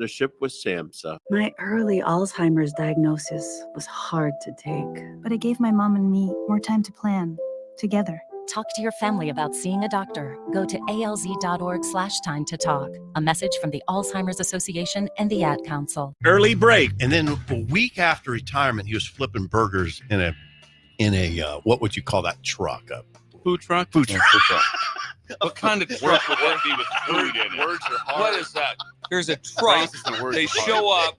partnership with SAMHSA. My early Alzheimer's diagnosis was hard to take. But it gave my mom and me more time to plan together. Talk to your family about seeing a doctor. Go to alz.org/time to talk. A message from the Alzheimer's Association and the Ad Council. Early break. And then a week after retirement, he was flipping burgers in a what would you call that truck? A Food truck? Food truck. What kind of truck would that be with food in it? Words are hard. What is that? There's a truck. They show up.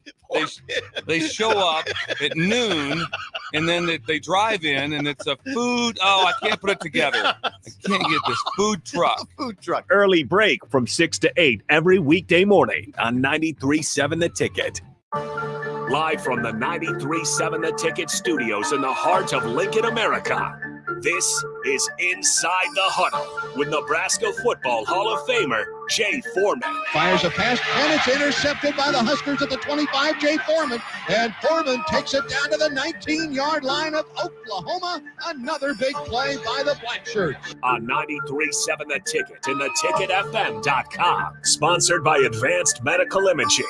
They show up at noon, and then they drive in, and it's a food. Oh, I can't put it together. I can't get this food truck. Food truck. Early break from 6 to 8 every weekday morning on 93.7 The Ticket. Live from the 93.7 The Ticket studios in the heart of Lincoln, America. This is Inside the Huddle with Nebraska Football Hall of Famer Jay Foreman. Fires a pass, and it's intercepted by the Huskers at the 25, Jay Foreman. And Foreman takes it down to the 19-yard line of Oklahoma. Another big play by the Blackshirts. On 93.7 The Ticket and theticketfm.com. Sponsored by Advanced Medical Imaging.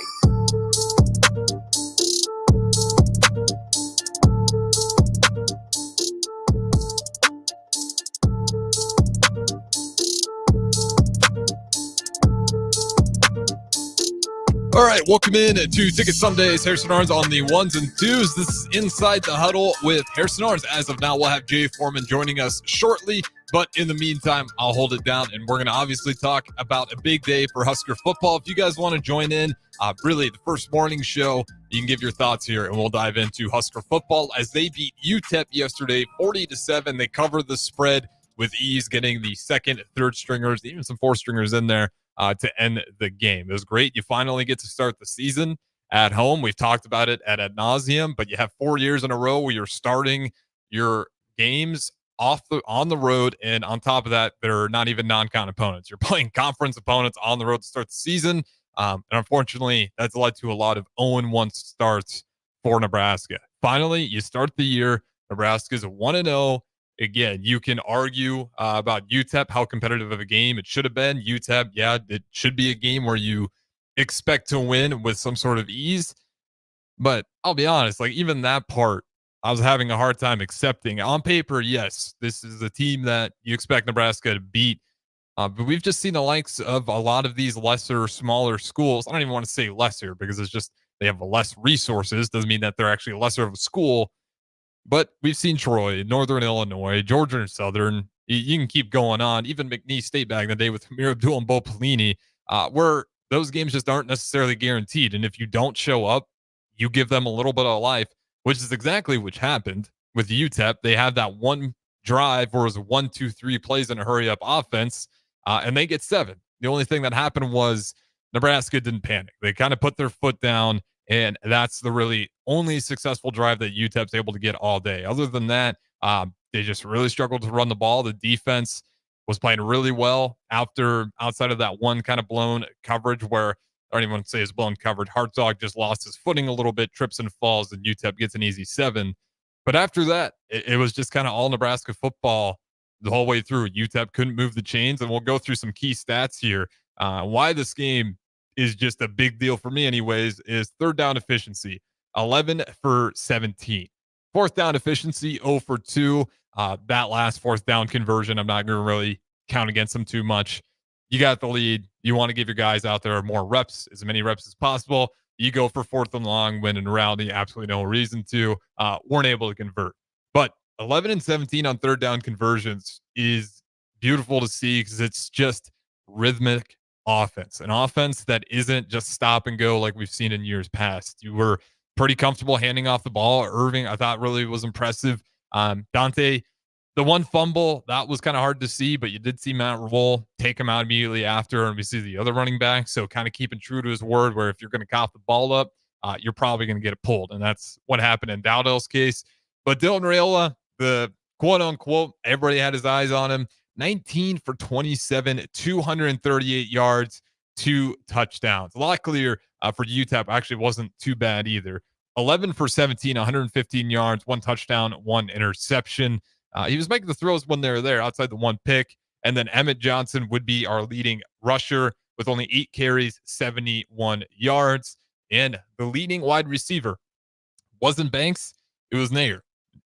All right, welcome in to Ticket Sundays. Harrison Arns on the ones and twos. This is Inside the Huddle with Harrison Arns. As of now, we'll have Jay Foreman joining us shortly, but in the meantime, I'll hold it down, and we're going to obviously talk about a big day for Husker football. If you guys want to join in, really the first morning show, you can give your thoughts here, and we'll dive into Husker football as they beat UTEP yesterday 40-7. They covered the spread with ease, getting the second, third stringers, even some fourth stringers in there to end the game. It was great. You finally get to start the season at home. We've talked about it ad nauseum, but you have 4 years in a row where you're starting your games on the road, and on top of that, they're not even non-con opponents. You're playing conference opponents on the road to start the season, and unfortunately, that's led to a lot of 0-1 starts for Nebraska. Finally, you start the year. Nebraska's 1-0. Again, you can argue about UTEP, how competitive of a game it should have been. UTEP, yeah, it should be a game where you expect to win with some sort of ease. But I'll be honest, like even that part, I was having a hard time accepting. On paper, yes, this is a team that you expect Nebraska to beat. But we've just seen the likes of a lot of these lesser, smaller schools. I don't even want to say lesser because it's just they have less resources. Doesn't mean that they're actually lesser of a school. But we've seen Troy, Northern Illinois, Georgia and Southern. You can keep going on. Even McNeese State back in the day with Amir Abdul and Bo Pelini, where those games just aren't necessarily guaranteed. And if you don't show up, you give them a little bit of life, which is exactly what happened with UTEP. They had that one drive where it was 1, 2, 3 plays in a hurry-up offense, and they get 7. The only thing that happened was Nebraska didn't panic. They kind of put their foot down, and that's the really only successful drive that UTEP's able to get all day. Other than that, they just really struggled to run the ball. The defense was playing really well outside of that one kind of blown coverage where I don't even want to say it's blown coverage. Hartzog just lost his footing a little bit, trips and falls, and UTEP gets an easy 7. But after that, it was just kind of all Nebraska football the whole way through. UTEP couldn't move the chains, and we'll go through some key stats here. Why this game is just a big deal for me anyways is third down efficiency, 11 for 17. Fourth down efficiency, 0 for 2. That last fourth down conversion, I'm not going to really count against them too much. You got the lead. You want to give your guys out there more reps, as many reps as possible. You go for fourth and long when in reality, absolutely no reason to. Weren't able to convert. But 11 and 17 on third down conversions is beautiful to see because it's just rhythmic offense, an offense that isn't just stop and go like we've seen in years past. You were pretty comfortable handing off the ball. Irving, I thought really was impressive. Dante, the one fumble, that was kind of hard to see, but you did see Matt Rule take him out immediately after, and we see the other running back. So kind of keeping true to his word where if you're going to cough the ball up, you're probably going to get it pulled. And that's what happened in Dowdell's case. But Dylan Raiola, the quote unquote, everybody had his eyes on him. 19 for 27, 238 yards, 2 touchdowns. Luckily for UTEP, actually wasn't too bad either. 11 for 17, 115 yards, 1 touchdown, 1 interception. He was making the throws when they were there outside the 1 pick. And then Emmett Johnson would be our leading rusher with only 8 carries, 71 yards. And the leading wide receiver wasn't Banks, it was Nair.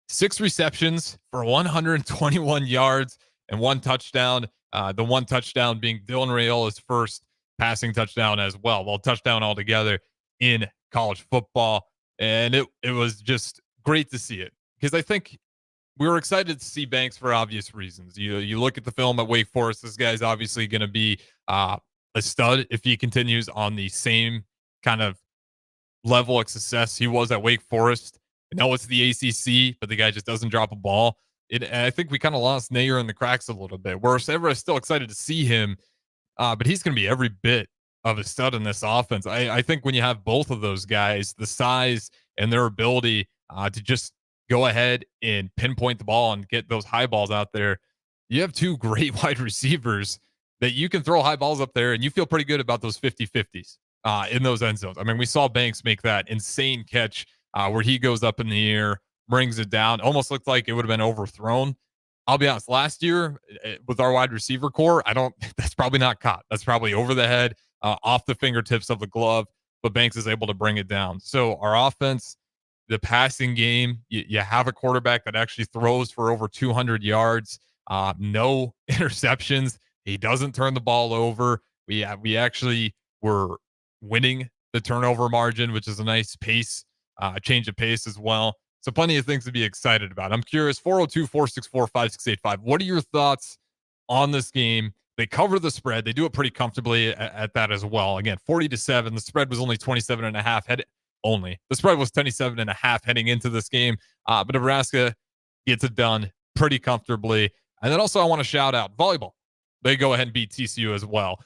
6 receptions for 121 yards and 1 touchdown. The 1 touchdown being Dylan Raiola's first passing touchdown as well. Well, touchdown altogether in college football. And it was just great to see it, because I think we were excited to see Banks for obvious reasons. You look at the film at Wake Forest, this guy's obviously going to be a stud if he continues on the same kind of level of success he was at Wake Forest. I know it's the ACC, but the guy just doesn't drop a ball. And I think we kind of lost Nair in the cracks a little bit. We're still excited to see him, but he's going to be every bit of a stud in this offense. I think when you have both of those guys, the size and their ability to just go ahead and pinpoint the ball and get those high balls out there, you have 2 great wide receivers that you can throw high balls up there, and you feel pretty good about those 50-50s in those end zones. I mean, we saw Banks make that insane catch where he goes up in the air, brings it down, almost looked like it would have been overthrown. I'll be honest, last year with our wide receiver core, that's probably not caught. That's probably over the head, off the fingertips of the glove, but Banks is able to bring it down. So our offense, the passing game, you have a quarterback that actually throws for over 200 yards, no interceptions. He doesn't turn the ball over. We actually were winning the turnover margin, which is a nice pace, change of pace as well. So plenty of things to be excited about. I'm curious, 402-464-5685. What are your thoughts on this game? They cover the spread. They do it pretty comfortably at that as well. Again, 40-7. The spread was only 27.5 only. The spread was 27.5 heading into this game. But Nebraska gets it done pretty comfortably. And then also I want to shout out volleyball. They go ahead and beat TCU as well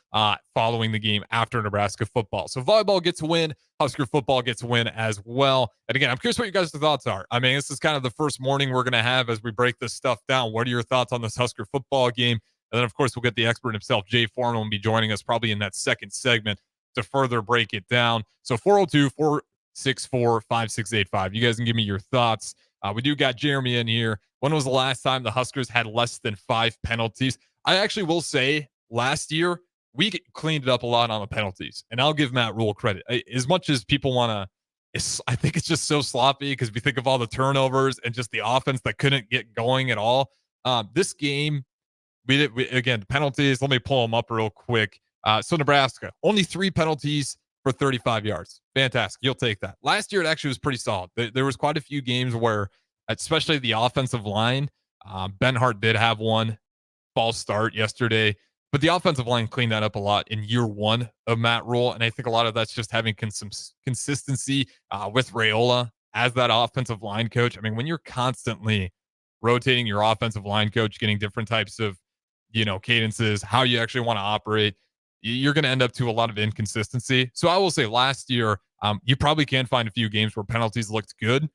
following the game after Nebraska football. So volleyball gets a win. Husker football gets a win as well. And again, I'm curious what you guys' thoughts are. I mean, this is kind of the first morning we're going to have as we break this stuff down. What are your thoughts on this Husker football game? And then, of course, we'll get the expert himself, Jay Foreman, will be joining us probably in that second segment to further break it down. So 402-464-5685. You guys can give me your thoughts. We do got Jeremy in here. When was the last time the Huskers had less than 5 penalties? I actually will say last year, we cleaned it up a lot on the penalties. And I'll give Matt Rule credit. As much as people want to, I think it's just so sloppy because we think of all the turnovers and just the offense that couldn't get going at all. This game, again, the penalties, let me pull them up real quick. So Nebraska, only 3 penalties for 35 yards. Fantastic. You'll take that. Last year, it actually was pretty solid. There was quite a few games where, especially the offensive line, Ben Hart did have one false start yesterday, but the offensive line cleaned that up a lot in year 1 of Matt Rule. And I think a lot of that's just having some consistency with Raiola as that offensive line coach. I mean, when you're constantly rotating your offensive line coach, getting different types of, cadences, how you actually want to operate, you're going to end up to a lot of inconsistency. So I will say last year, you probably can find a few games where penalties looked good.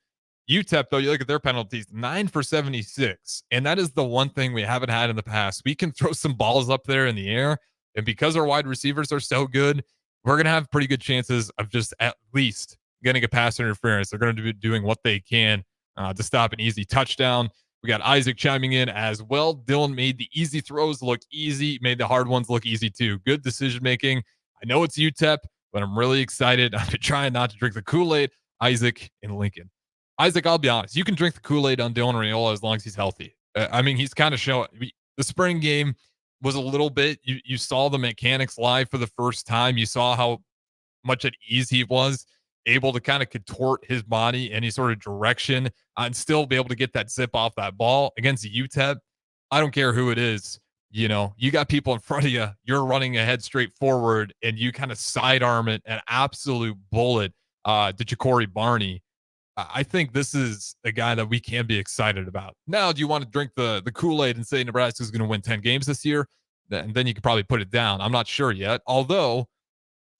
UTEP, though, you look at their penalties, 9 for 76. And that is the one thing we haven't had in the past. We can throw some balls up there in the air. And because our wide receivers are so good, we're going to have pretty good chances of just at least getting a pass interference. They're going to be doing what they can to stop an easy touchdown. We got Isaac chiming in as well. Dylan made the easy throws look easy, made the hard ones look easy too. Good decision making. I know it's UTEP, but I'm really excited. I've been trying not to drink the Kool-Aid. Isaac and Lincoln. Isaac, I'll be honest. You can drink the Kool-Aid on Dylan Raiola as long as he's healthy. I mean, he's kind of showing. The spring game was a little bit. You saw the mechanics live for the first time. You saw how much at ease he was able to kind of contort his body any sort of direction and still be able to get that zip off that ball against the UTEP. I don't care who it is. You got people in front of you. You're running ahead straight forward, and you kind of sidearm it, an absolute bullet to Ja'Cory Barney. I think this is a guy that we can be excited about. Now, do you want to drink the Kool-Aid and say Nebraska's going to win 10 games this year? Then you could probably put it down. I'm not sure yet. Although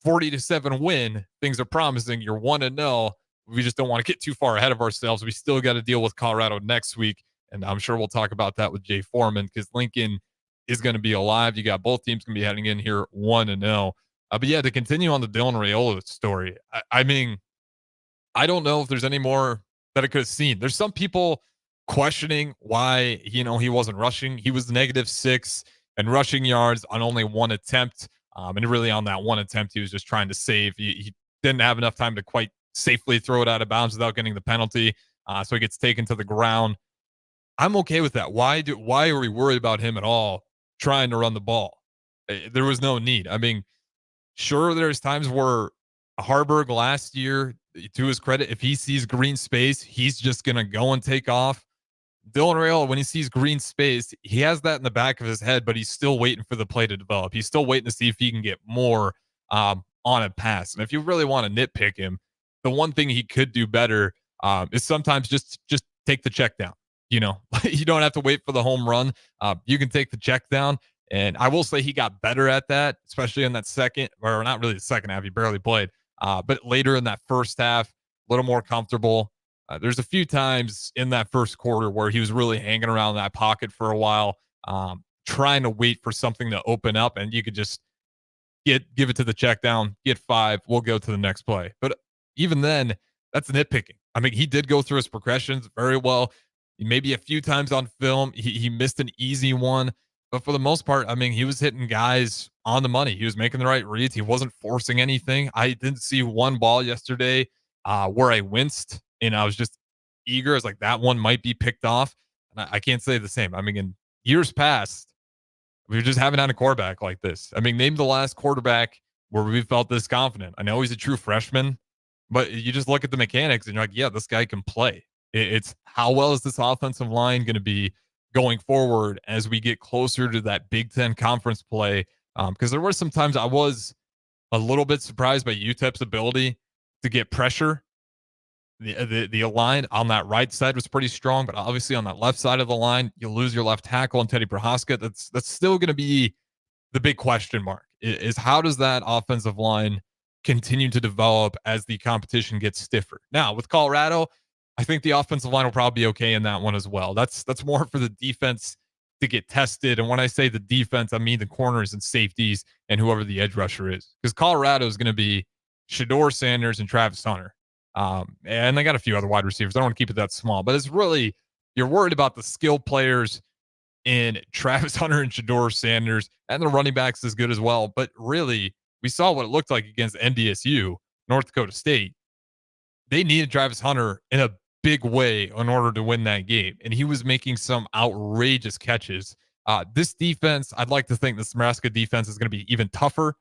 40-7 win, things are promising. You're 1-0. We just don't want to get too far ahead of ourselves. We still got to deal with Colorado next week, and I'm sure we'll talk about that with Jay Foreman because Lincoln is going to be alive. You got both teams going to be heading in here 1-0. But yeah, to continue on the Dylan Raiola story, I mean, I don't know if there's any more that I could have seen. There's some people questioning why, he wasn't rushing. He was -6 and rushing yards on only 1 attempt. And really on that one attempt, he was just trying to save. He didn't have enough time to quite safely throw it out of bounds without getting the penalty. So he gets taken to the ground. I'm okay with that. Why are we worried about him at all trying to run the ball? There was no need. I mean, sure, there's times where Harburg last year, to his credit, if he sees green space, he's just going to go and take off. Dylan Raiola, when he sees green space, he has that in the back of his head, but he's still waiting for the play to develop. He's still waiting to see if he can get more on a pass. And if you really want to nitpick him, the one thing he could do better is sometimes just take the check down. You know, you don't have to wait for the home run. You can take the check down. And I will say he got better at that, especially in that second, or not really the second half. He barely played. But later in that first half, a little more comfortable. There's a few times in that first quarter where he was really hanging around that pocket for a while, trying to wait for something to open up, and you could just give it to the check down, get 5, we'll go to the next play. But even then, that's nitpicking. I mean, he did go through his progressions very well. Maybe a few times on film, he missed an easy one. But for the most part, I mean, he was hitting guys on the money. He was making the right reads. He wasn't forcing anything. I didn't see one ball yesterday where I winced and I was just eager. I was like, that one might be picked off. And I can't say the same. I mean, in years past, we just haven't had a quarterback like this. I mean, name the last quarterback where we felt this confident. I know he's a true freshman, but you just look at the mechanics and you're like, yeah, this guy can play. It's how well is this offensive line going to be going forward as we get closer to that Big Ten conference play? Because there were some times I was a little bit surprised by UTEP's ability to get pressure. The line on that right side was pretty strong, but obviously on that left side of the line, you lose your left tackle and Teddy Prohaska. That's still going to be the big question mark. Is how does that offensive line continue to develop as the competition gets stiffer? Now with Colorado, I think the offensive line will probably be okay in that one as well. That's more for the defense to get tested. And when I say the defense, I mean the corners and safeties and whoever the edge rusher is. Because Colorado is going to be Shedeur Sanders and Travis Hunter. And they got a few other wide receivers. I don't want to keep it that small. But it's really, you're worried about the skilled players in Travis Hunter and Shedeur Sanders. And the running backs is good as well. But really, we saw what it looked like against NDSU, North Dakota State. They needed Travis Hunter in a big way in order to win that game. And he was making some outrageous catches. This defense, I'd like to think this Nebraska defense is going to be even tougher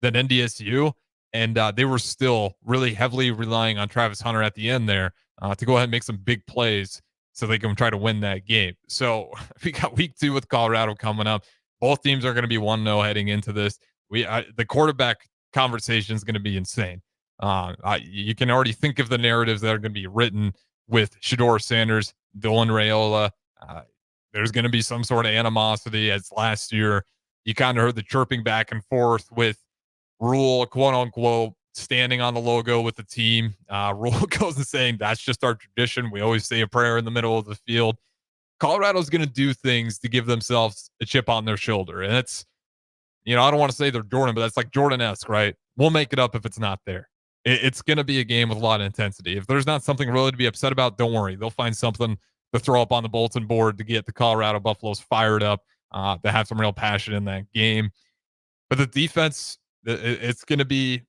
than NDSU. And they were still really heavily relying on Travis Hunter at the end there to go ahead and make some big plays so they can try to win that game. So we got week 2 with Colorado coming up. Both teams are going to be 1-0 heading into this. The quarterback conversation is going to be insane. You can already think of the narratives that are going to be written with Shedeur Sanders, Dylan Raiola. There's going to be some sort of animosity as last year. You kind of heard the chirping back and forth with Rule, quote unquote, standing on the logo with the team. Rule goes and saying that's just our tradition. We always say a prayer in the middle of the field. Colorado's going to do things to give themselves a chip on their shoulder. And it's, I don't want to say they're Jordan, but that's like Jordan-esque, right? We'll make it up if it's not there. It's going to be a game with a lot of intensity. If there's not something really to be upset about, don't worry. They'll find something to throw up on the bulletin board to get the Colorado Buffaloes fired up, to have some real passion in that game. But the defense, it's going to be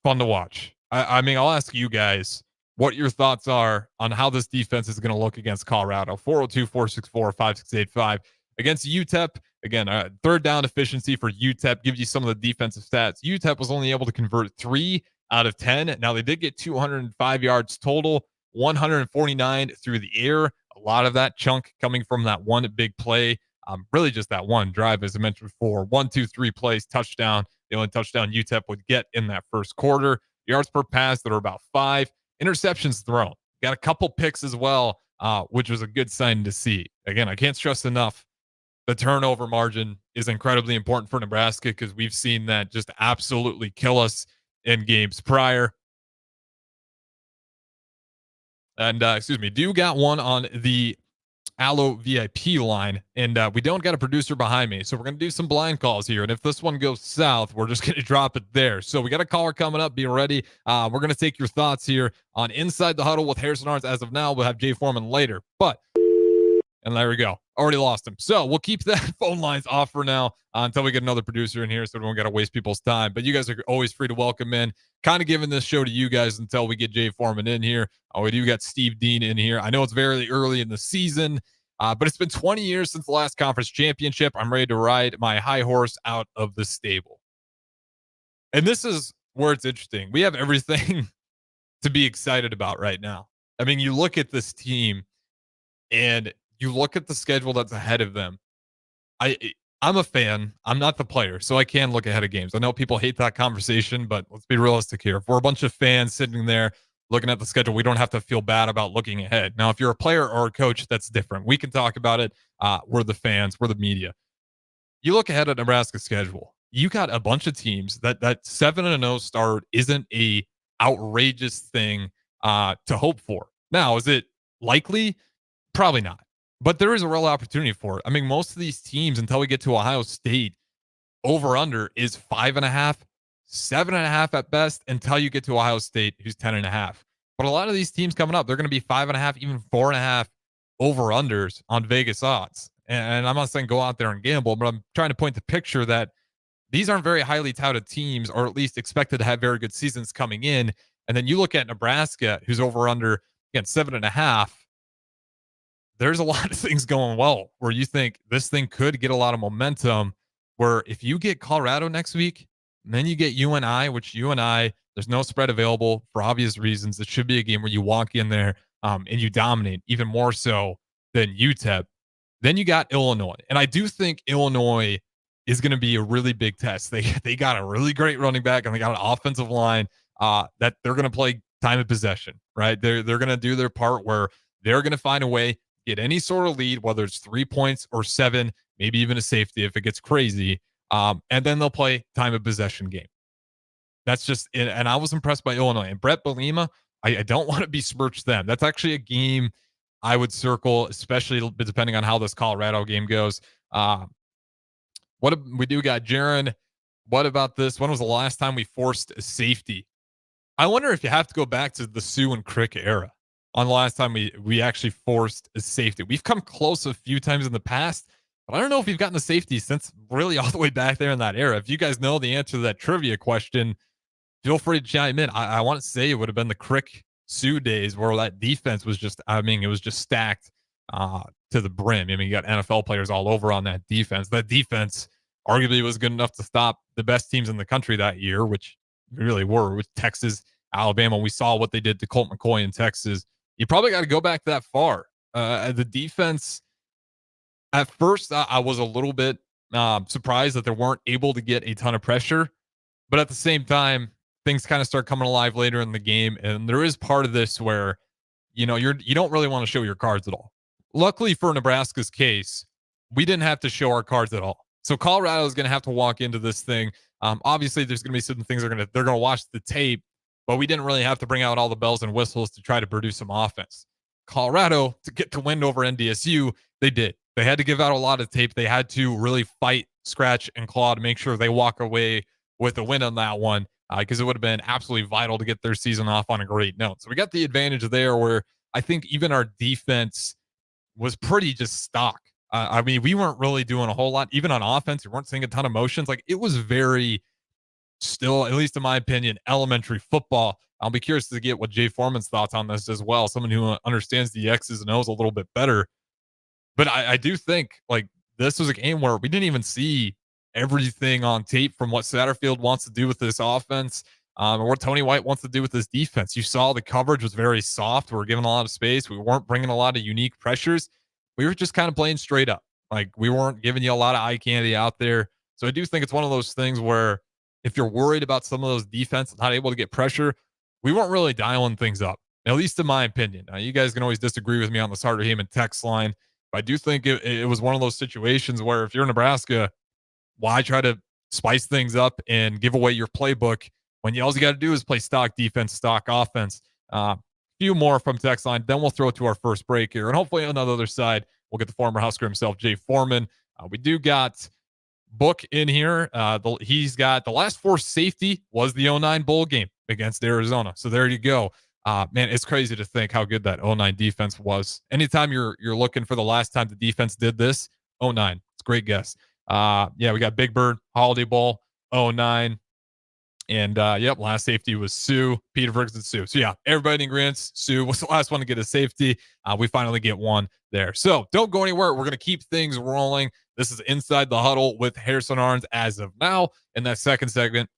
fun to watch. I mean, I'll ask you guys what your thoughts are on how this defense is going to look against Colorado. 402-464-5685. Against UTEP, again, third down efficiency for UTEP gives you some of the defensive stats. UTEP was only able to convert 3 out of 10. Now, they did get 205 yards total, 149 through the air. A lot of that chunk coming from that one big play. Really just that one drive, as I mentioned before. 1, 2, 3 plays, touchdown. The only touchdown UTEP would get in that first quarter. Yards per pass, that are about 5. Interceptions thrown. Got a couple picks as well, which was a good sign to see. Again, I can't stress enough, the turnover margin is incredibly important for Nebraska because we've seen that just absolutely kill us in games prior. And, do got one on the Allo VIP line, and we don't got a producer behind me, so we're going to do some blind calls here, and if this one goes south, we're just going to drop it there. So we got a caller coming up. Be ready. We're going to take your thoughts here on Inside the Huddle with Harrison Arns. As of now, we'll have Jay Foreman later, and there we go. already lost him. So we'll keep that phone lines off for now until we get another producer in here, so we don't got to waste people's time. But you guys are always free to welcome in. Kind of giving this show to you guys until we get Jay Foreman in here. We do got Steve Dean in here. I know it's very early in the season, but it's been 20 years since the last conference championship. I'm ready to ride my high horse out of the stable. And this is where it's interesting. We have everything to be excited about right now. I mean, you look at this team and you look at the schedule that's ahead of them. I'm a fan. I'm not the player, so I can look ahead of games. I know people hate that conversation, but let's be realistic here. If we're a bunch of fans sitting there looking at the schedule, we don't have to feel bad about looking ahead. Now, if you're a player or a coach, that's different. We can talk about it. We're the fans. We're the media. You look ahead at Nebraska's schedule. You got a bunch of teams that 7-0 start isn't a outrageous thing to hope for. Now, is it likely? Probably not. But there is a real opportunity for it. I mean, most of these teams, until we get to Ohio State, over-under is 5.5, 7.5 at best, until you get to Ohio State, who's 10.5. But a lot of these teams coming up, they're going to be 5.5, even 4.5 over-unders on Vegas odds. And I'm not saying go out there and gamble, but I'm trying to point the picture that these aren't very highly touted teams, or at least expected to have very good seasons coming in. And then you look at Nebraska, who's over-under, again, 7.5. There's a lot of things going well where you think this thing could get a lot of momentum, where if you get Colorado next week, and then you get UNI, which UNI, there's no spread available for obvious reasons. It should be a game where you walk in there and you dominate even more so than UTEP. Then you got Illinois. And I do think Illinois is going to be a really big test. They got a really great running back, and they got an offensive line that they're going to play time of possession, right? They're going to do their part where they're going to find a way, get any sort of lead, whether it's 3 points or 7, maybe even a safety if it gets crazy. And then they'll play time of possession game. That's just it. And I was impressed by Illinois. And Brett Bielema, I don't want to besmirch them. That's actually a game I would circle, especially depending on how this Colorado game goes. We do got Jaron. What about this? When was the last time we forced a safety? I wonder if you have to go back to the Sue and Crick era on the last time we actually forced a safety. We've come close a few times in the past, but I don't know if we've gotten a safety since really all the way back there in that era. If you guys know the answer to that trivia question, feel free to chime in. I want to say it would have been the Crick Sue days where that defense was just, it was just stacked to the brim. I mean, you got NFL players all over on that defense. That defense arguably was good enough to stop the best teams in the country that year, which really were, with Texas, Alabama. We saw what they did to Colt McCoy in Texas. You probably got to go back that far. The defense, at first, I was a little bit surprised that they weren't able to get a ton of pressure. But at the same time, things kind of start coming alive later in the game. And there is part of this where, you don't really want to show your cards at all. Luckily for Nebraska's case, we didn't have to show our cards at all. So Colorado is going to have to walk into this thing. Obviously, there's going to be certain things they're going to watch the tape, but we didn't really have to bring out all the bells and whistles to try to produce some offense. Colorado, to get the win over NDSU, they did. They had to give out a lot of tape. They had to really fight, scratch, and claw to make sure they walk away with a win on that one, because it would have been absolutely vital to get their season off on a great note. So we got the advantage there where I think even our defense was pretty just stock. We weren't really doing a whole lot. Even on offense, we weren't seeing a ton of motions. Like, it was very still, at least in my opinion, elementary football. I'll be curious to get what Jay Foreman's thoughts on this as well. Someone who understands the X's and O's a little bit better. But I do think, like, this was a game where we didn't even see everything on tape from what Satterfield wants to do with this offense, or what Tony White wants to do with this defense. You saw the coverage was very soft. We were giving a lot of space. We weren't bringing a lot of unique pressures. We were just kind of playing straight up. Like, we weren't giving you a lot of eye candy out there. So I do think it's one of those things where if you're worried about some of those defenses not able to get pressure, we weren't really dialing things up, at least in my opinion. Now, you guys can always disagree with me on the Sartor Heyman text line, but I do think it was one of those situations where if you're Nebraska, why try to spice things up and give away your playbook when all you got to do is play stock defense, stock offense? Few more from text line, then we'll throw it to our first break here. And hopefully on the other side, we'll get the former Husker himself, Jay Foreman. We do got Book in here. He's got the last 4 safety was the 09 bowl game against Arizona. So there you go. Man, it's crazy to think how good that 09 defense was. Anytime you're looking for the last time the defense did this, 09. It's a great guess. Yeah, we got Big Bird, Holiday Bowl, 09. And last safety was Sue, Peter Ferguson, Sue. So yeah, everybody in agreement. Sue was the last one to get a safety. We finally get one there. So don't go anywhere. We're going to keep things rolling. This is Inside the Huddle with Harrison Arns as of now. In that second segment,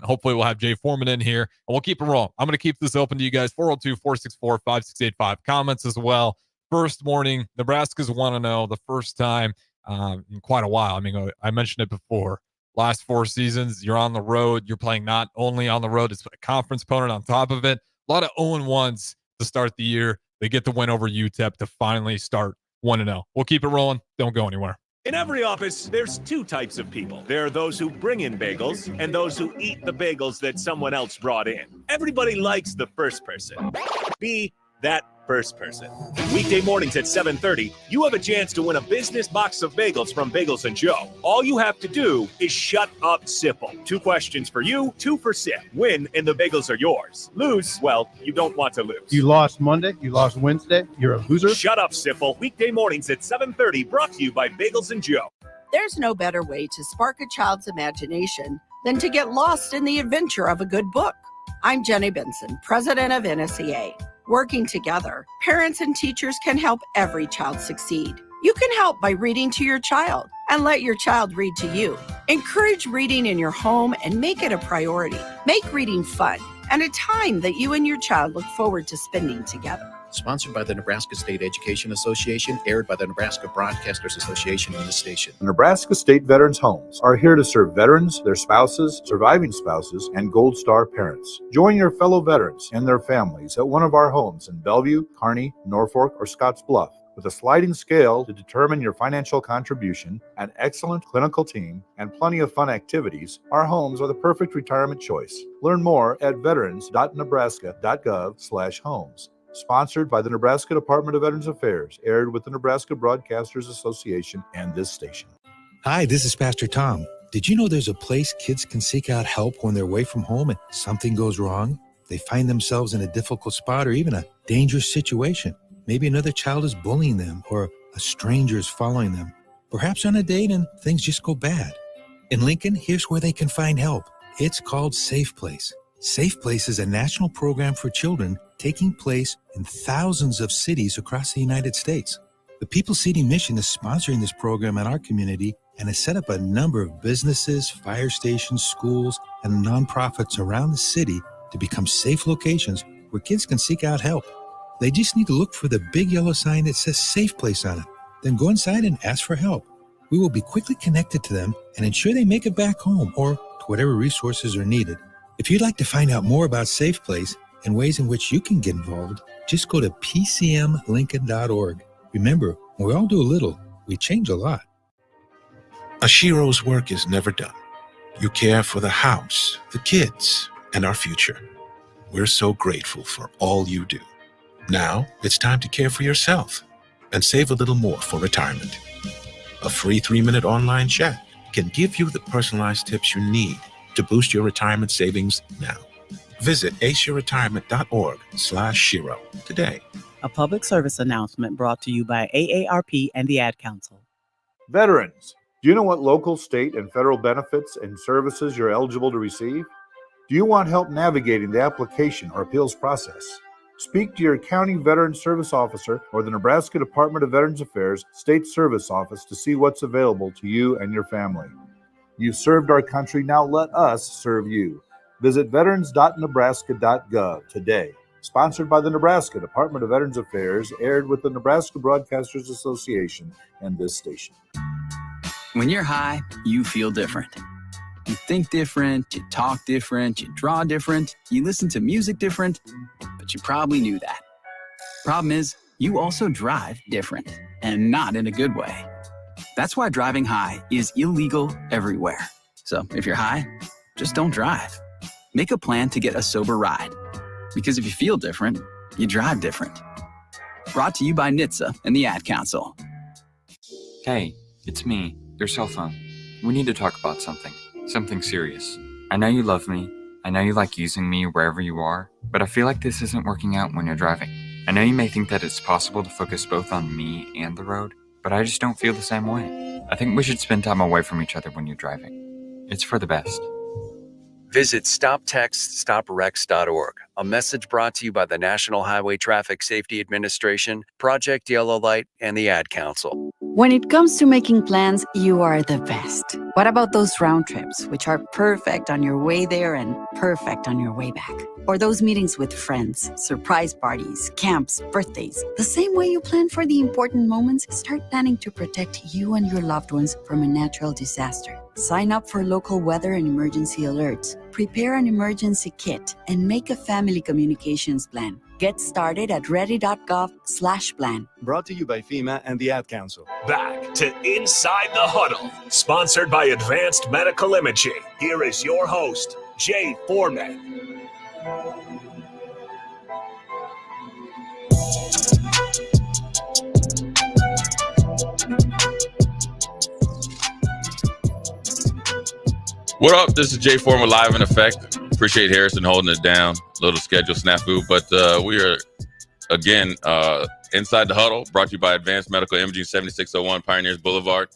hopefully we'll have Jay Foreman in here, and we'll keep it rolling. I'm going to keep this open to you guys, 402-464-5685. Comments as well. First morning, Nebraska's 1-0, the first time in quite a while. I mean, I mentioned it before. Last 4 seasons, you're on the road. You're playing not only on the road, it's a conference opponent on top of it. A lot of 0-1s to start the year. They get the win over UTEP to finally start 1-0. We'll keep it rolling. Don't go anywhere. In every office, there's 2 types of people. There are those who bring in bagels and those who eat the bagels that someone else brought in. Everybody likes the first person. Be that first person. Weekday mornings at 7:30, you have a chance to win a business box of bagels from Bagels & Joe. All you have to do is shut up, Sipple. 2 questions for you, 2 for Sip. Win, and the bagels are yours. Lose, well, you don't want to lose. You lost Monday, you lost Wednesday, you're a loser. Shut up, Sipple. Weekday mornings at 7:30, brought to you by Bagels & Joe. There's no better way to spark a child's imagination than to get lost in the adventure of a good book. I'm Jenny Benson, president of NSEA. Working together, parents and teachers can help every child succeed. You can help by reading to your child and let your child read to you. Encourage reading in your home and make it a priority. Make reading fun and a time that you and your child look forward to spending together. Sponsored by the Nebraska State Education Association, aired by the Nebraska Broadcasters Association in this station. The Nebraska State Veterans Homes are here to serve veterans, their spouses, surviving spouses, and Gold Star parents. Join your fellow veterans and their families at one of our homes in Bellevue, Kearney, Norfolk, or Scottsbluff. With a sliding scale to determine your financial contribution, an excellent clinical team, and plenty of fun activities, our homes are the perfect retirement choice. Learn more at veterans.nebraska.gov/homes. Sponsored by the Nebraska Department of Veterans Affairs, aired with the Nebraska Broadcasters Association and this station. Hi, this is Pastor Tom. Did you know there's a place kids can seek out help when they're away from home and something goes wrong? They find themselves in a difficult spot or even a dangerous situation. Maybe another child is bullying them or a stranger is following them. Perhaps on a date and things just go bad. In Lincoln, here's where they can find help. It's called Safe Place. Safe Place is a national program for children taking place in thousands of cities across the United States. The People Seeding Mission is sponsoring this program in our community and has set up a number of businesses, fire stations, schools, and nonprofits around the city to become safe locations where kids can seek out help. They just need to look for the big yellow sign that says Safe Place on it. Then go inside and ask for help. We will be quickly connected to them and ensure they make it back home or to whatever resources are needed. If you'd like to find out more about Safe Place and ways in which you can get involved, just go to pcmlincoln.org. Remember, when we all do a little, we change a lot. Ashiro's work is never done. You care for the house, the kids, and our future. We're so grateful for all you do. Now, it's time to care for yourself and save a little more for retirement. A free 3-minute online chat can give you the personalized tips you need to boost your retirement savings now. Visit aceyourretirement.org/Shiro today. A public service announcement brought to you by AARP and the Ad Council. Veterans, do you know what local, state, and federal benefits and services you're eligible to receive? Do you want help navigating the application or appeals process? Speak to your county veteran service officer or the Nebraska Department of Veterans Affairs State Service Office to see what's available to you and your family. You've served our country, now let us serve you. Visit veterans.nebraska.gov today. Sponsored by the Nebraska Department of Veterans Affairs, aired with the Nebraska Broadcasters Association and this station. When you're high, you feel different. You think different, you talk different, you draw different, you listen to music different, but you probably knew that. Problem is, you also drive different, and not in a good way. That's why driving high is illegal everywhere. So if you're high, just don't drive. Make a plan to get a sober ride. Because if you feel different, you drive different. Brought to you by NHTSA and the Ad Council. Hey, it's me, your cell phone. We need to talk about something serious. I know you love me. I know you like using me wherever you are, but I feel like this isn't working out when you're driving. I know you may think that it's possible to focus both on me and the road, but I just don't feel the same way. I think we should spend time away from each other when you're driving. It's for the best. Visit StopTextStopWrecks.org. A message brought to you by the National Highway Traffic Safety Administration, Project Yellow Light, and the Ad Council. When it comes to making plans, you are the best. What about those round trips, which are perfect on your way there and perfect on your way back? Or those meetings with friends, surprise parties, camps, birthdays. The same way you plan for the important moments, start planning to protect you and your loved ones from a natural disaster. Sign up for local weather and emergency alerts. Prepare an emergency kit and make a family communications plan. Get started at ready.gov/plan. Brought to you by FEMA and the Ad Council. Back to Inside the Huddle, sponsored by Advanced Medical Imaging. Here is your host, Jay Foreman. What up? This is Jay Foreman live in effect. Appreciate Harrison holding it down. Little schedule snafu, but we are again inside the huddle. Brought to you by Advanced Medical Imaging, 7601 Pioneers Boulevard.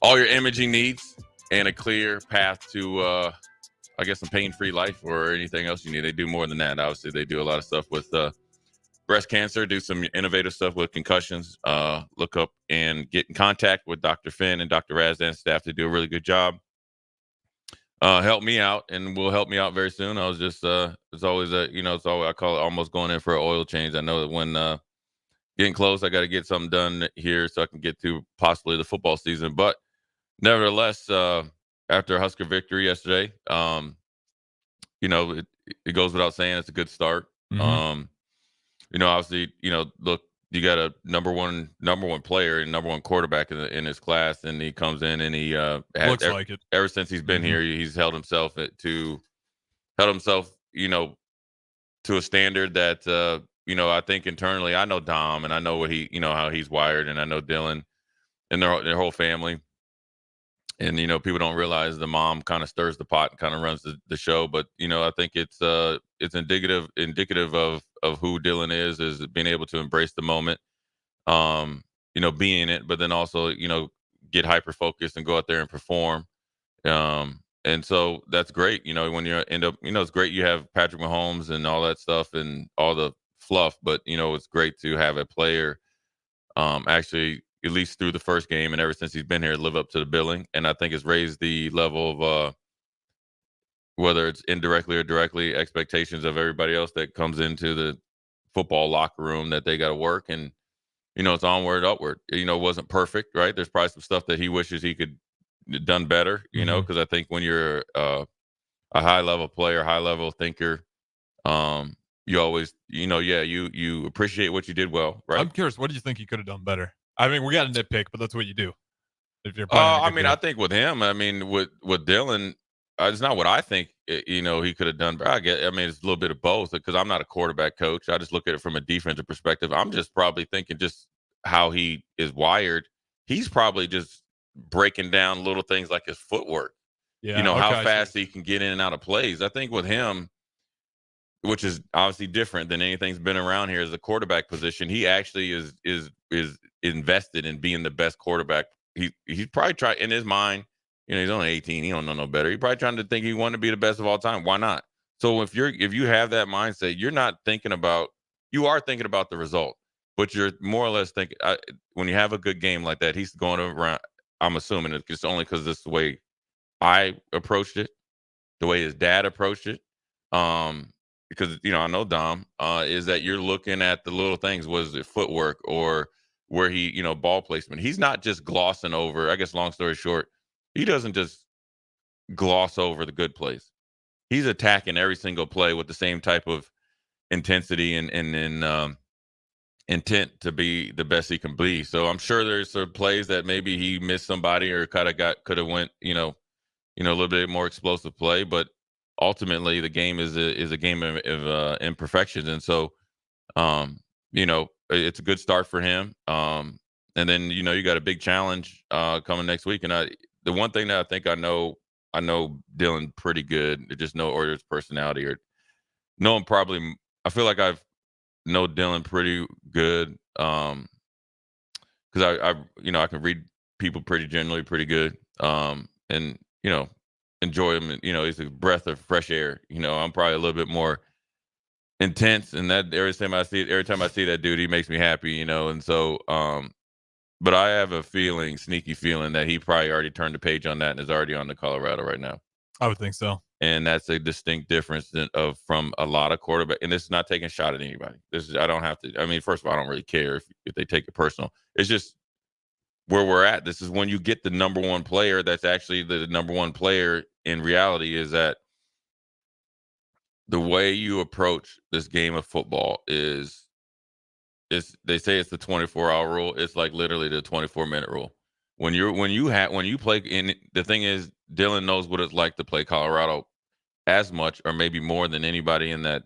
All your imaging needs and a clear path to, I guess, a pain-free life or anything else you need. They do more than that. Obviously, they do a lot of stuff with breast cancer. Do some innovative stuff with concussions. Look up and get in contact with Dr. Finn and Dr. Razdan's staff. They do a really good job. Help me out, and will help me out very soon. I was just, it's always I call it almost going in for an oil change. I know that when getting close, I got to get something done here so I can get to possibly the football season. But nevertheless, after a Husker victory yesterday, it goes without saying it's a good start. Obviously, look, you got a number one player and number one quarterback in his class, and he comes in and he looks like it. Ever since he's been here, he's held himself to a standard that I think internally, I know Dom and I know what he how he's wired, and I know Dylan and their whole family. And people don't realize the mom kind of stirs the pot and kind of runs the show, but I think it's indicative of who Dylan is being able to embrace the moment, be in it, but then also get hyper focused and go out there and perform. And so that's great. When you end up, it's great you have Patrick Mahomes and all that stuff and all the fluff, but it's great to have a player actually, at least through the first game and ever since he's been here, live up to the billing. And I think it's raised the level of whether it's indirectly or directly expectations of everybody else that comes into the football locker room, that they got to work. And it's onward, upward. It wasn't perfect, right? There's probably some stuff that he wishes he could done better, because I think when you're a high level player, high level thinker, you always, you appreciate what you did well, right? I'm curious, what do you think you could have done better? I mean, we got a nitpick, but that's what you do. If you're playing I think with him, with Dylan, it's not what I think, he could have done. But it's a little bit of both, because I'm not a quarterback coach. I just look at it from a defensive perspective. I'm just probably thinking just how he is wired. He's probably just breaking down little things like his footwork. Yeah, how fast he can get in and out of plays. I think with him, which is obviously different than anything's been around here as a quarterback position, he actually is invested in being the best quarterback. He's probably trying in his mind, he's only 18, he don't know no better. He's probably trying to think he wanted to be the best of all time. Why not? So if you have that mindset, you are thinking about the result, but you're more or less thinking when you have a good game like that, he's going around. I'm assuming it's only because this is the way I approached it, the way his dad approached it. Because I know Dom is that you're looking at the little things. Was it footwork or where he ball placement? He's not just glossing over. I guess long story short, he doesn't just gloss over the good plays. He's attacking every single play with the same type of intensity and intent to be the best he can be. So I'm sure there's some plays that maybe he missed somebody or could have went a little bit more explosive play, but ultimately the game is a game of imperfections. And so it's a good start for him. And then you got a big challenge coming next week. And the one thing that I think I know I know Dylan pretty good. I just know his personality or know him probably. I feel like I've know Dylan pretty good. Because I I can read people pretty good. And enjoy him. And, he's a breath of fresh air. I'm probably a little bit more intense, and that every time I see that dude, he makes me happy. And so but I have a sneaky feeling that he probably already turned the page on that and is already on to Colorado right now. I would think so. And that's a distinct difference from a lot of quarterbacks. And this is not taking a shot at anybody. I don't have to. I mean, first of all, I don't really care if they take it personal. It's just where we're at. This is when you get the number one player. That's actually the number one player in reality. Is that the way you approach this game of football is they say it's the 24-hour rule. It's like literally the 24-minute rule. When you play in, the thing is, Dylan knows what it's like to play Colorado as much or maybe more than anybody in that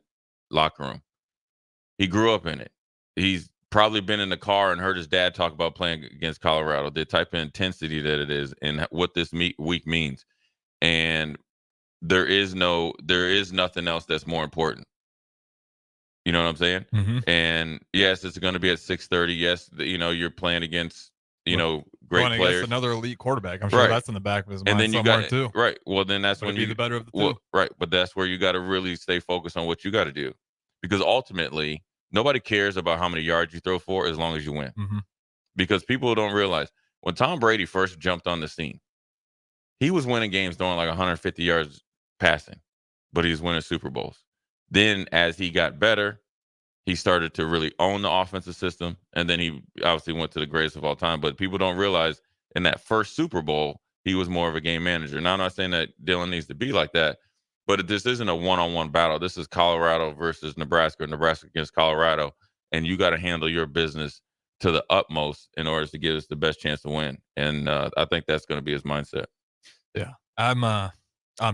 locker room. He grew up in it. He's probably been in the car and heard his dad talk about playing against Colorado, the type of intensity that it is and what this week means. And there is nothing else that's more important. You know what I'm saying? Mm-hmm. And yes, it's going to be at 6:30. Yes, you're playing against great players, another elite quarterback. I'm sure that's in the back of his mind. And then you somewhere got too. Right. Well, then that's when you be the better of the two. Right. But that's where you got to really stay focused on what you got to do, because ultimately nobody cares about how many yards you throw for as long as you win. Mm-hmm. Because people don't realize when Tom Brady first jumped on the scene, he was winning games throwing like 150 yards passing, but he was winning Super Bowls. Then as he got better, he started to really own the offensive system, and then he obviously went to the greatest of all time. But people don't realize in that first Super Bowl, he was more of a game manager. Now, I'm not saying that Dylan needs to be like that, but this isn't a one-on-one battle. This is Colorado versus Nebraska, Nebraska against Colorado, and you got to handle your business to the utmost in order to give us the best chance to win. And I think that's going to be his mindset. Yeah, I'm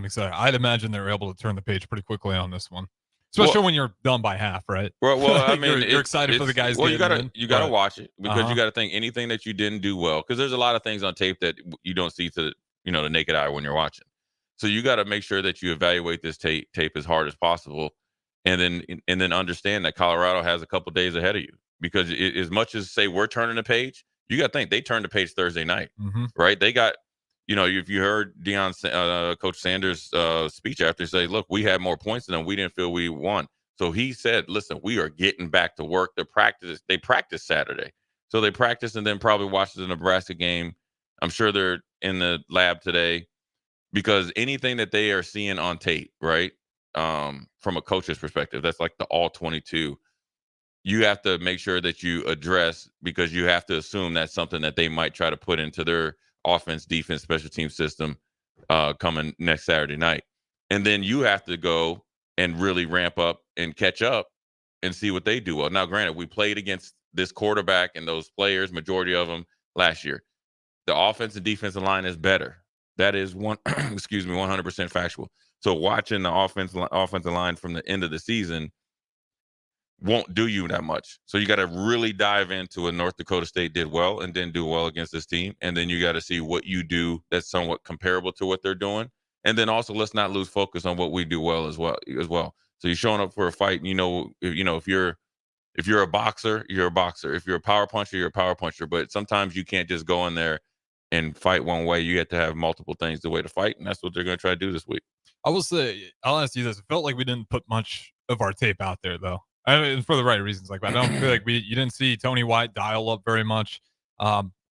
excited. I'd imagine they're able to turn the page pretty quickly on this one. Especially when you're done by half, right? Well, I mean, you're excited for the guys. Well, you gotta watch it because you got to think anything that you didn't do well, because there's a lot of things on tape that you don't see to the naked eye when you're watching. So you got to make sure that you evaluate this tape as hard as possible, and then understand that Colorado has a couple days ahead of you, because as much as say we're turning the page, you got to think they turned the page Thursday night, right? They got. If you heard Coach Sanders' speech after, say, look, we had more points than them. We didn't feel we won. So he said, listen, we are getting back to work. They practice Saturday. So they practice and then probably watch the Nebraska game. I'm sure they're in the lab today, because anything that they are seeing on tape, right, from a coach's perspective, that's like the all 22. You have to make sure that you address, because you have to assume that's something that they might try to put into their offense, defense, special team system coming next Saturday night. And then you have to go and really ramp up and catch up and see what they do well. Now, granted, we played against this quarterback and those players, majority of them, last year. The offense and defensive line is better. That is 100% factual. So watching the offensive line from the end of the season won't do you that much. So you got to really dive into what North Dakota State did well and didn't do well against this team. And then you got to see what you do that's somewhat comparable to what they're doing. And then also, let's not lose focus on what we do well as well. So you're showing up for a fight. If you're a boxer, you're a boxer. If you're a power puncher, you're a power puncher. But sometimes you can't just go in there and fight one way. You have to have multiple things the way to fight. And that's what they're going to try to do this week. I will say, I'll ask you this. It felt like we didn't put much of our tape out there, though. I mean, for the right reasons. Like, I don't feel like you didn't see Tony White dial up very much.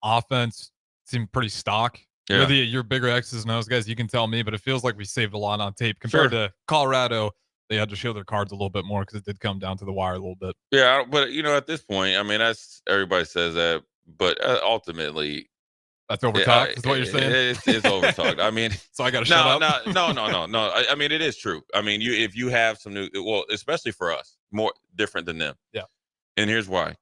Offense seemed pretty stock. Yeah. You're bigger X's and O's guys. You can tell me, but it feels like we saved a lot on tape compared to Colorado. They had to show their cards a little bit more because it did come down to the wire a little bit. Yeah, but at this point, I mean, that's everybody says that, but ultimately, that's overtalked. Is what you're saying? It's overtalked. I mean, so I got to shut up. No. I mean, it is true. I mean, if you have some new, especially for us, more different than them. Yeah. And here's why.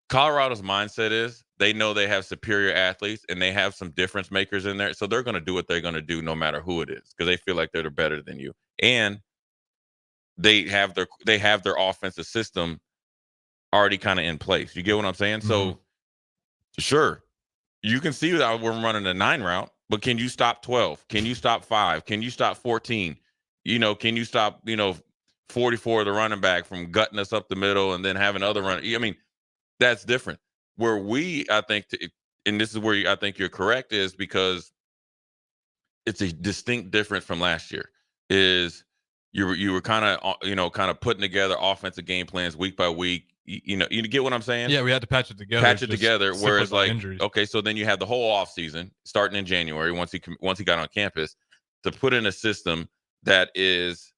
Colorado's mindset is they know they have superior athletes and they have some difference makers in there, so they're going to do what they're going to do no matter who it is, because they feel like they're better than you, and they have their offensive system already kind of in place. You get what I'm saying? Mm-hmm. So, sure. You can see that we're running a 9 route, but can you stop 12? Can you stop 5? Can you stop 14? Can you stop, 44, the running back, from gutting us up the middle and then having other run? I mean, that's different. Where I think, and this is where I think you're correct, is because it's a distinct difference from last year. Is you were kind of putting together offensive game plans week by week. You get what I'm saying? Yeah, we had to patch it together. Whereas, like, injuries. okay, so then you have the whole off season starting in January once he got on campus to put in a system that is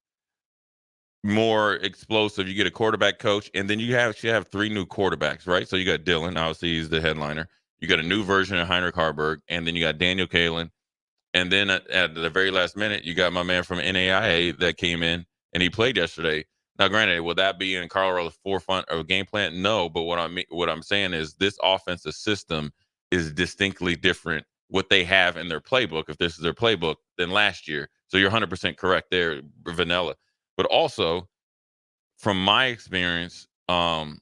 more explosive. You get a quarterback coach, and then you have 3 new quarterbacks, right? So you got Dylan, obviously he's the headliner. You got a new version of Heinrich Harburg, and then you got Daniel Kalen. And then at the very last minute, you got my man from NAIA that came in, and he played yesterday. Now, granted, will that be in Colorado's forefront of game plan? No, but what I'm saying is this offensive system is distinctly different, what they have in their playbook, if this is their playbook, than last year. So you're 100% correct there, Vanilla. But also, from my experience, from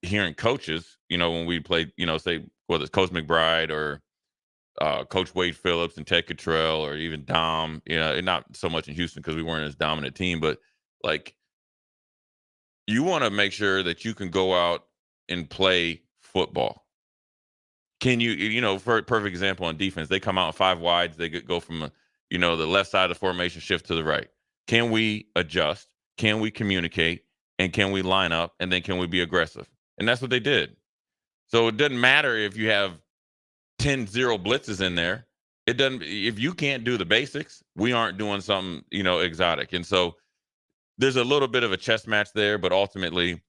hearing coaches, when we played, say whether it's Coach McBride or Coach Wade Phillips and Ted Cottrell, or even Dom, and not so much in Houston because we weren't as dominant team, but like, you want to make sure that you can go out and play football. Can you, for a perfect example on defense, they come out in 5 wides, they go from, the left side of the formation shift to the right. Can we adjust? Can we communicate? And can we line up? And then can we be aggressive? And that's what they did. So it doesn't matter if you have 10-0 blitzes in there. It doesn't. If you can't do the basics, we aren't doing something, exotic. And so there's a little bit of a chess match there, but ultimately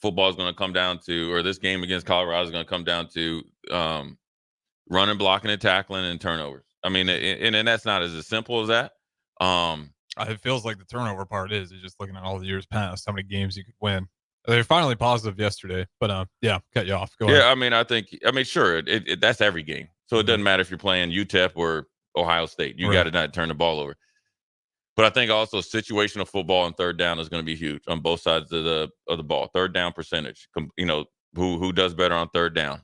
football is going to come down to, or this game against Colorado is going to come down to running, blocking, and tackling, and turnovers. I mean, and that's not as simple as that. It feels like the turnover part is just looking at all the years past, how many games you could win. They're finally positive yesterday, but yeah, cut you off. Go ahead. I mean, sure, that's every game. So it doesn't matter if you're playing UTEP or Ohio State. You got to not turn the ball over. But I think also situational football and third down is going to be huge on both sides of the ball. Third down percentage, who does better on third down?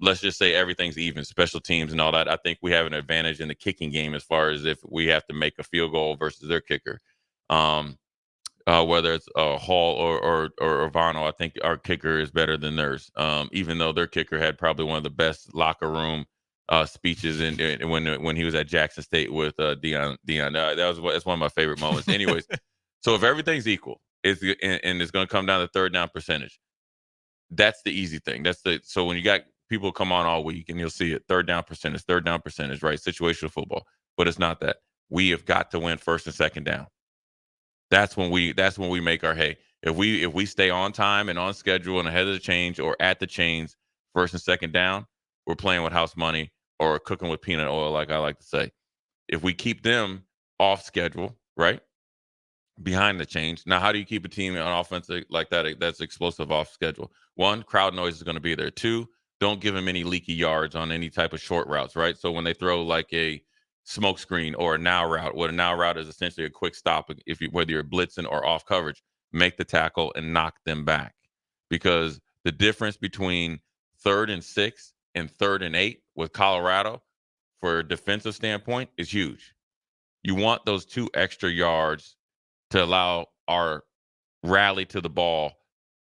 Let's just say everything's even, special teams and all that. I think we have an advantage in the kicking game as far as if we have to make a field goal versus their kicker. Whether it's Hall or Ivano, I think our kicker is better than theirs. Even though their kicker had probably one of the best locker room speeches when he was at Jackson State with Deion. That's one of my favorite moments. Anyways, so if everything's equal, and it's going to come down to third down percentage, that's the easy thing. So when you got people come on all week and you'll see it, third down percentage, right? Situational football, but it's not that. We have got to win first and second down. That's when we make our hay. If we stay on time and on schedule and ahead of the change or at the chains, first and second down, we're playing with house money or cooking with peanut oil, like I like to say. If we keep them off schedule, right, behind the chains. Now, how do you keep a team on offense like that that's explosive off schedule? 1, crowd noise is going to be there. 2, don't give them any leaky yards on any type of short routes, right? So when they throw like a smoke screen or a now route, what a now route is essentially a quick stop. Whether you're blitzing or off coverage, make the tackle and knock them back, because the difference between 3rd and 6 and 3rd and 8 with Colorado for a defensive standpoint is huge. You want those 2 extra yards to allow our rally to the ball,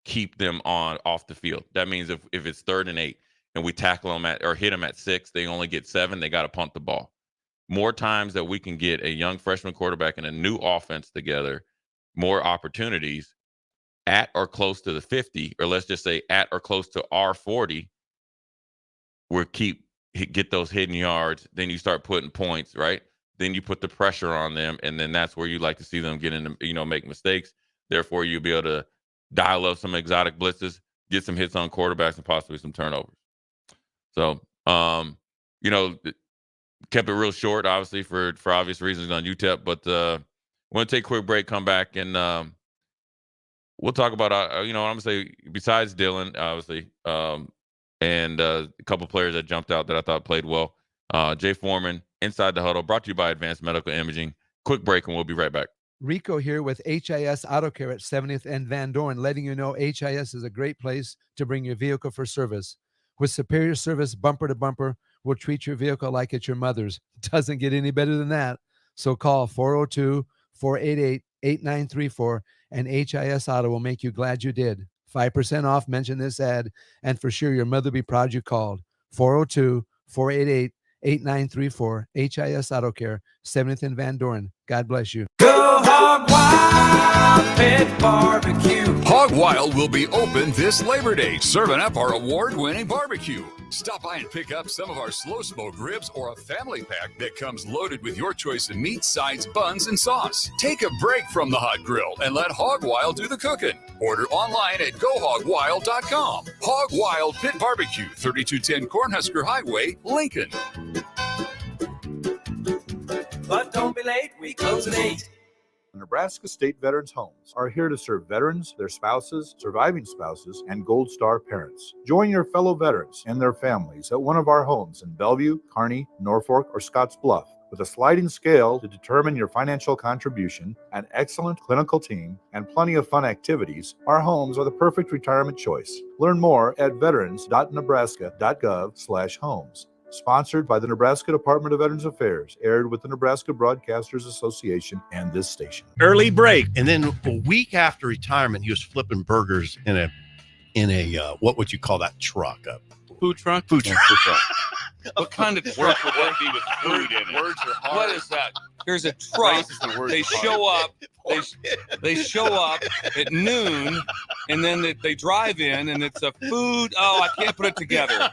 keep them off the field. That means if it's 3rd and 8 and we tackle them or hit them at 6, they only get 7, they got to punt the ball. More times that we can get a young freshman quarterback and a new offense together, more opportunities at or close to the 50, or let's just say at or close to our 40, we'll get those hidden yards. Then you start putting points, right? Then you put the pressure on them, and then that's where you like to see them get into, make mistakes. Therefore, you'll be able to dial up some exotic blitzes, get some hits on quarterbacks, and possibly some turnovers. So, kept it real short, obviously, for obvious reasons on UTEP. But we're going to take a quick break, come back, and we'll talk about, I'm going to say, besides Dylan, obviously, and a couple players that jumped out that I thought played well. Jay Foreman, Inside the Huddle, brought to you by Advanced Medical Imaging. Quick break, and we'll be right back. Rico here with HIS Auto Care at 70th and Van Dorn, letting you know HIS is a great place to bring your vehicle for service. With superior service bumper to bumper, will treat your vehicle like it's your mother's. Doesn't get any better than that. So call 402-488-8934 and HIS Auto will make you glad you did. 5% off, mention this ad, and for sure your mother will be proud you called. 402-488-8934, HIS Auto Care, 70th and Van Doren. God bless you. Go Hog Wild Pit Barbecue. Hog Wild will be open this Labor Day, serving up our award-winning barbecue. Stop by and pick up some of our slow smoke ribs or a family pack that comes loaded with your choice of meat, sides, buns, and sauce. Take a break from the hot grill and let Hog Wild do the cooking. Order online at gohogwild.com. Hog Wild Pit Barbecue, 3210 Cornhusker Highway, Lincoln. But don't be late, we close at 8. Nebraska State Veterans Homes are here to serve veterans, their spouses, surviving spouses, and Gold Star parents. Join your fellow veterans and their families at one of our homes in Bellevue, Kearney, Norfolk, or Scottsbluff. With a sliding scale to determine your financial contribution, an excellent clinical team, and plenty of fun activities, our homes are the perfect retirement choice. Learn more at veterans.nebraska.gov/homes. Sponsored by the Nebraska Department of Veterans Affairs, aired with the Nebraska Broadcasters Association and this station. Early break. And then a week after retirement, he was flipping burgers in a what would you call that truck? A food truck? Food truck. What kind of truck would that be with food in it? Words are hard. What is that? There's a truck. They show up. They show up at noon, and then they drive in, and it's a food. Oh, I can't put it together. I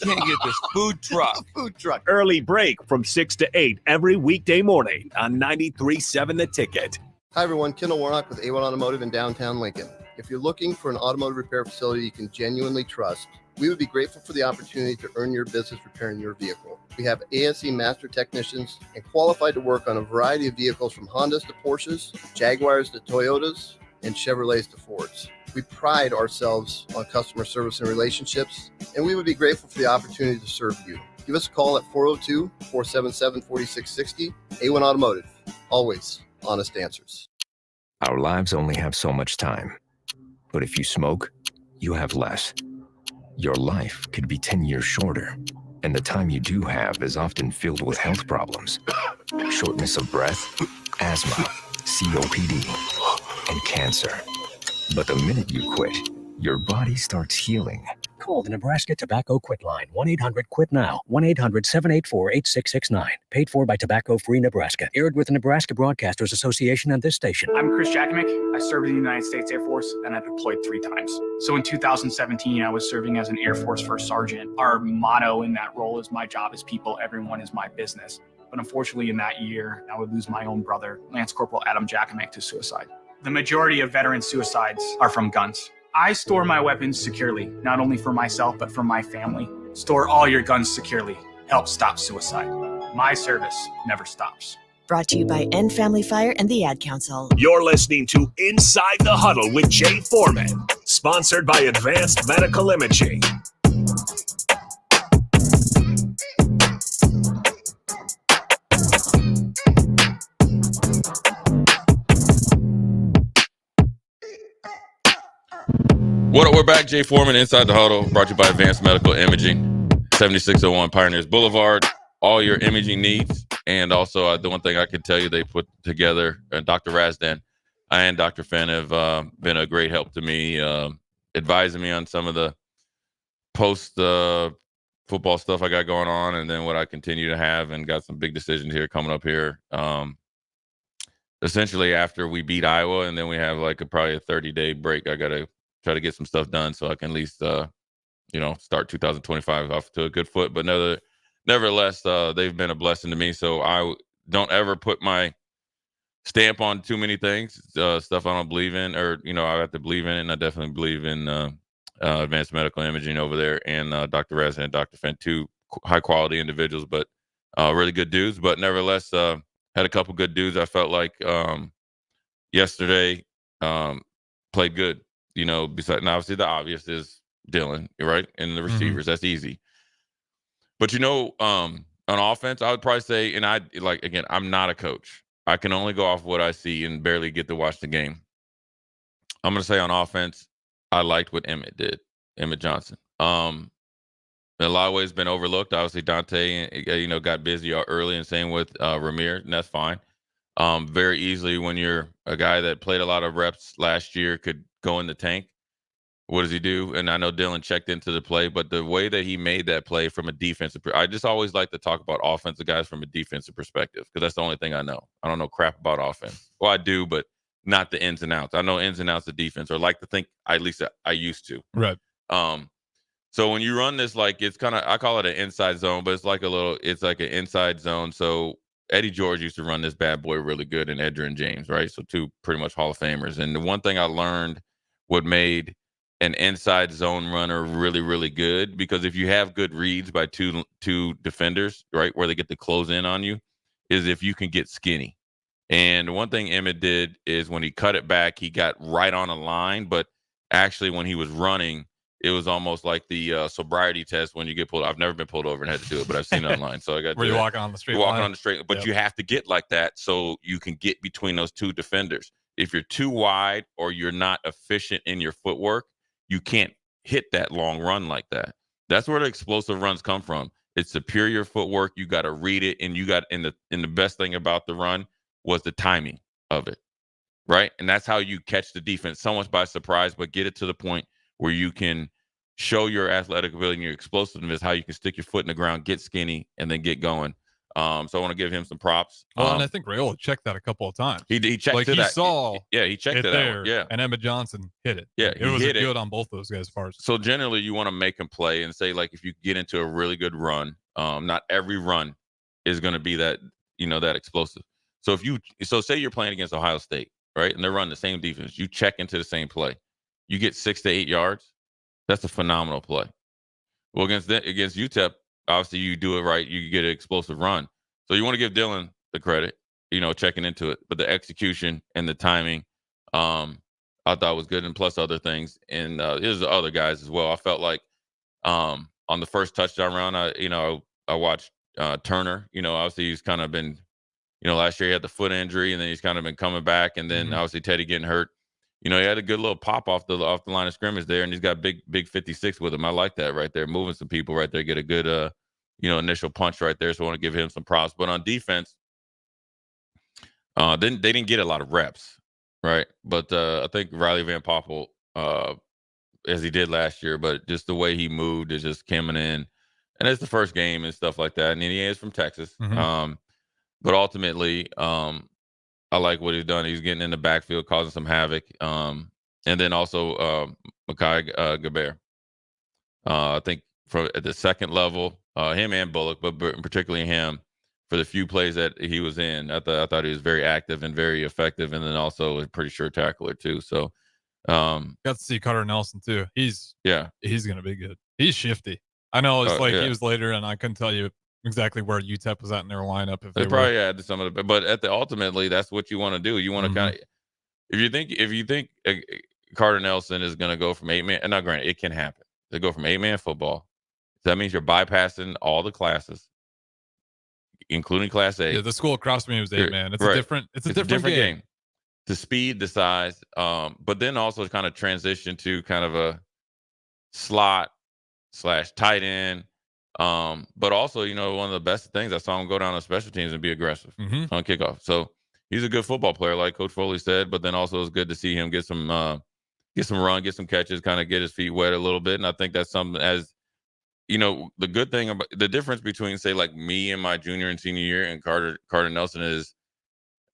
can't get this food truck. Food truck. Early break from 6 to 8 every weekday morning on 93.7 The Ticket. Hi, everyone. Kendall Warnock with A1 Automotive in downtown Lincoln. If you're looking for an automotive repair facility you can genuinely trust, we would be grateful for the opportunity to earn your business repairing your vehicle. We have ASE master technicians and qualified to work on a variety of vehicles from Hondas to Porsches, Jaguars to Toyotas, and Chevrolets to Fords. We pride ourselves on customer service and relationships, and we would be grateful for the opportunity to serve you. Give us a call at 402-477-4660. A1 Automotive. Always honest answers. Our lives only have so much time. But if you smoke, you have less. Your life could be 10 years shorter, and the time you do have is often filled with health problems. Shortness of breath, asthma, COPD, and cancer. But the minute you quit, your body starts healing. Call the Nebraska Tobacco Quit Line, 1-800-QUIT-NOW, 1-800-784-8669. Paid for by Tobacco Free Nebraska. Aired with the Nebraska Broadcasters Association and this station. I'm Chris Jackimick. I served in the United States Air Force, and I deployed 3 times. So in 2017, I was serving as an Air Force First Sergeant. Our motto in that role is, my job is people, everyone is my business. But unfortunately, in that year, I would lose my own brother, Lance Corporal Adam Jackimick, to suicide. The majority of veteran suicides are from guns. I store my weapons securely, not only for myself, but for my family. Store all your guns securely. Help stop suicide. My service never stops. Brought to you by End Family Fire and the Ad Council. You're listening to Inside the Huddle with Jay Foreman, sponsored by Advanced Medical Imaging. What up? We're back. Jay Foreman, Inside the Huddle, brought to you by Advanced Medical Imaging, 7601 Pioneers Boulevard. All your imaging needs. And also, the one thing I can tell you, they put together, Dr. Razdan and Dr. Fenn have been a great help to me, advising me on some of the post-football stuff I got going on, and then what I continue to have, and got some big decisions here coming up here. Essentially, after we beat Iowa, and then we have probably a 30-day break, I got to try to get some stuff done so I can at least, start 2025 off to a good foot. But nevertheless, they've been a blessing to me. So I don't ever put my stamp on too many things, stuff I don't believe in, or, I have to believe in it. And I definitely believe in Advanced Medical Imaging over there, and Dr. Rez and Dr. Fenn, 2 high-quality individuals, but really good dudes. But nevertheless, had a couple good dudes. I felt like yesterday played good. Besides, and obviously the obvious is Dylan, right? And the receivers, that's easy. But on offense, I would probably say, and I'm not a coach. I can only go off what I see and barely get to watch the game. I'm going to say on offense, I liked what Emmett did, Emmett Johnson. in a lot of ways been overlooked. Obviously, Dante, got busy early, and same with Ramir, and that's fine. Very easily, when you're a guy that played a lot of reps last year, could go in the tank. What does he do? And I know Dylan checked into the play, but the way that he made that play from a defensive, I just always like to talk about offensive guys from a defensive perspective, because that's the only thing I know. I don't know crap about offense. Well, I do, but not the ins and outs. I know ins and outs of defense, or like to think, at least I used to. Right. So when you run this, like, it's kind of, I call it an inside zone, but it's like an inside zone. So Eddie George used to run this bad boy really good, and Edgerrin James, right? So two pretty much Hall of Famers. And the one thing I learned, what made an inside zone runner really, really good, because if you have good reads by two defenders, right, where they get to close in on you, is if you can get skinny. And one thing Emmett did is when he cut it back, he got right on a line, but actually when he was running, it was almost like the sobriety test when you get pulled. I've never been pulled over and had to do it, but I've seen it online. So I got where you're walking on the straight walking line. on the straight, but you have to get like that so you can get between those two defenders. If you're too wide or you're not efficient in your footwork, you can't hit that long run like that. That's where the explosive runs come from. It's superior footwork. You got to read it, and the best thing about the run was the timing of it, right? And that's how you catch the defense so much by surprise, but get it to the point where you can show your athletic ability and your explosiveness, how you can stick your foot in the ground, get skinny, and then get going. So I want to give him some props. Well, and I think Raiola checked that a couple of times. He checked like to he that. saw he checked it to there. that. Yeah, and Emmett Johnson hit it. Yeah, it was hit good on both those guys' parts. So generally, you want to make him play and say, like, if you get into a really good run, not every run is going to be that that explosive. So say you're playing against Ohio State, right, and they're running the same defense, you check into the same play, you get 6 to 8 yards. That's a phenomenal play. Well, against UTEP, obviously you do it right, you get an explosive run. So you want to give Dylan the credit, checking into it, but the execution and the timing, I thought was good, and plus other things. And there's the other guys as well. I felt like on the first touchdown round, I watched Turner. Obviously he's kind of been, last year he had the foot injury, and then he's kind of been coming back, and then obviously Teddy getting hurt. He had a good little pop off the line of scrimmage there, and he's got big 56 with him. I like that right there, moving some people right there, get a good initial punch right there. So I want to give him some props. But on defense, they didn't get a lot of reps, right? But I think Riley Van Poppel, as he did last year, but just the way he moved is just coming in, and it's the first game and stuff like that. And he is from Texas, but ultimately, I like what he's done. He's getting in the backfield, causing some havoc. And then also Mekhi Gaber. I think at the second level, him and Bullock, but particularly him, for the few plays that he was in, I thought he was very active and very effective, and then also a pretty sure tackler too. So got to see Carter Nelson too. He's going to be good. He's shifty. I know it's he was later, and I couldn't tell you exactly where UTEP was at in their lineup. If they probably added some of it, but ultimately that's what you want to do. You want to kind of, if you think Carter Nelson is going to go from 8-man, and now granted it can happen, they go from 8-man football. So that means you're bypassing all the classes, including Class A. Yeah, the school across from me was 8-man. It's a different game. The speed, the size, but then also kind of transition to kind of a slot / tight end. But also, one of the best things, I saw him go down on special teams and be aggressive on kickoff. So he's a good football player, like Coach Foley said, but then also it's good to see him get some run, get some catches, kind of get his feet wet a little bit. And I think that's something, as the good thing about the difference between, say, like me in my junior and senior year and Carter Nelson is,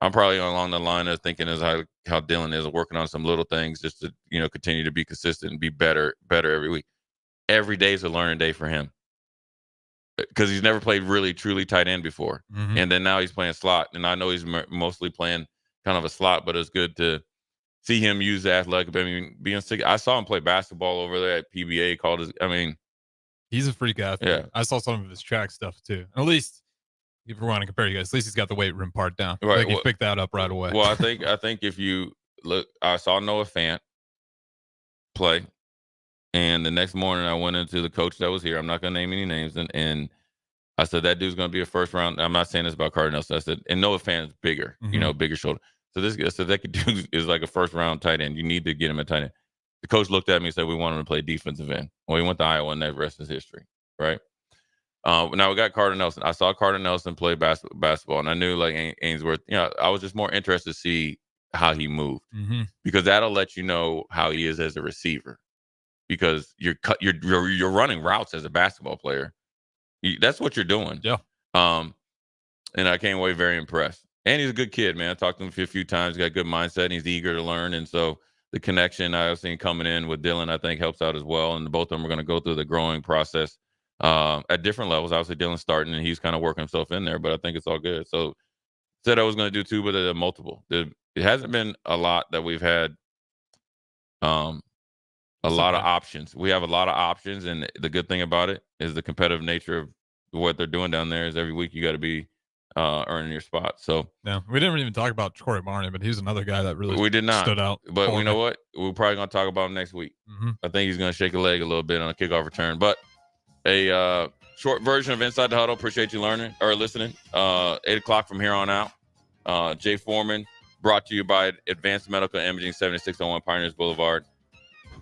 I'm probably along the line of thinking as how Dylan is, working on some little things just to, continue to be consistent and be better every week. Every day is a learning day for him, because he's never played really truly tight end before. And then now he's playing slot, and I know he's mostly playing kind of a slot, but it's good to see him use the athletic. I mean, being sick, I saw him play basketball over there at PBA. He's a freak athlete. Yeah. I saw some of his track stuff too. At least, if we want to compare you guys, at least he's got the weight room part down. Right. Like he picked that up right away. Well, I think if you look, I saw Noah Fant play, and the next morning I went into the coach that was here. I'm not going to name any names, and I said, that dude's going to be a first round. I'm not saying this about Carter Nelson. I said, and Noah Fant is bigger, bigger shoulder. So that dude is like a first round tight end. You need to get him a tight end. The coach looked at me and said, we want him to play defensive end. Well, he went to Iowa, and that rest is history. right? Now we got Carter Nelson. I saw Carter Nelson play basketball, and I knew like Ainsworth. I was just more interested to see how he moved because that'll let you know how he is as a receiver. Because you're running routes as a basketball player. That's what you're doing. Yeah. And I came away very impressed. And he's a good kid, man. I talked to him a few times. He's got a good mindset. And he's eager to learn. And so the connection I've seen coming in with Dylan, I think, helps out as well. And both of them are going to go through the growing process at different levels. Obviously, Dylan's starting, and he's kind of working himself in there. But I think it's all good. So said I was going to do two, but multiple. It hasn't been a lot that we've had. A lot of options. We have a lot of options, and the good thing about it is the competitive nature of what they're doing down there is every week you got to be earning your spot. So yeah, we didn't even talk about Corey Barney, but he's another guy that really stood out. But you know what? We're probably going to talk about him next week. I think he's going to shake a leg a little bit on a kickoff return. But a short version of Inside the Huddle. Appreciate you learning or listening. 8:00 from here on out. Jay Foreman, brought to you by Advanced Medical Imaging, 7601 Pioneers Boulevard.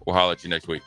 We'll holler at you next week.